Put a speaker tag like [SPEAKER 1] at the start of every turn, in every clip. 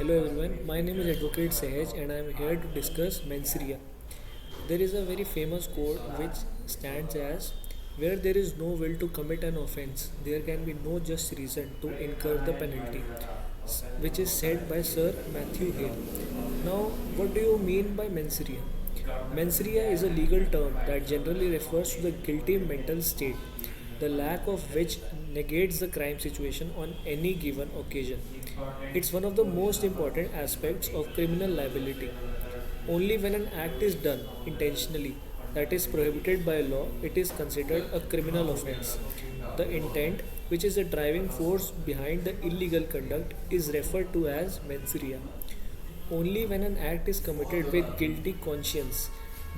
[SPEAKER 1] Hello everyone, my name is Advocate Sehaj and I am here to discuss mens rea. There is a very famous quote which stands as where there is no will to commit an offense, there can be no just reason to incur the penalty, which is said by Sir Matthew Hale. Now, what do you mean by mens rea? Mens rea is a legal term that generally refers to the guilty mental state, the lack of which negates the crime situation on any given occasion. It's one of the most important aspects of criminal liability. Only when an act is done intentionally, that is prohibited by law, it is considered a criminal offense. The intent, which is the driving force behind the illegal conduct, is referred to as mens rea. Only when an act is committed with guilty conscience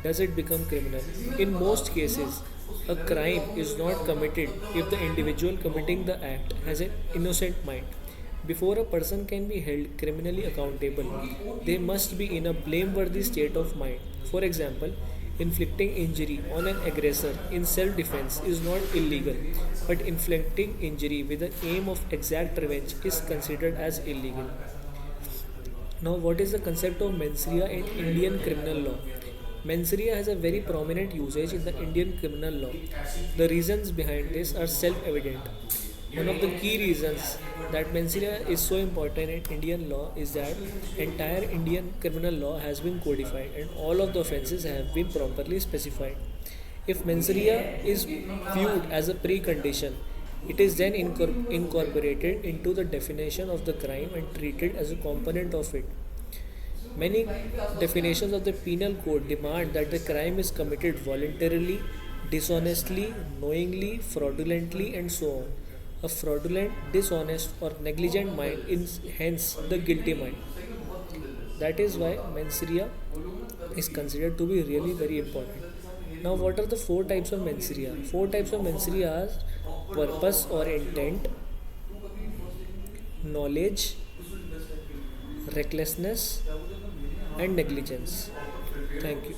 [SPEAKER 1] does it become criminal. In most cases, a crime is not committed if the individual committing the act has an innocent mind. Before a person can be held criminally accountable, they must be in a blameworthy state of mind. For example, inflicting injury on an aggressor in self defense is not illegal, but inflicting injury with the aim of exact revenge is considered as illegal. Now, what is the concept of mens rea in Indian criminal law? Mens rea has a very prominent usage in the Indian criminal law. The reasons behind this are self evident. One of the key reasons that mens rea is so important in Indian law is that entire Indian criminal law has been codified and all of the offences have been properly specified. If mens rea is viewed as a precondition, it is then incorporated into the definition of the crime and treated as a component of it. Many definitions of the penal code demand that the crime is committed voluntarily, dishonestly, knowingly, fraudulently, and so on. A fraudulent, dishonest, or negligent mind is hence the guilty mind. That is why mens rea is considered to be really very important. Now, what are the four types of mens rea? Four types of mens rea are purpose or intent, knowledge, recklessness, and negligence. Thank you.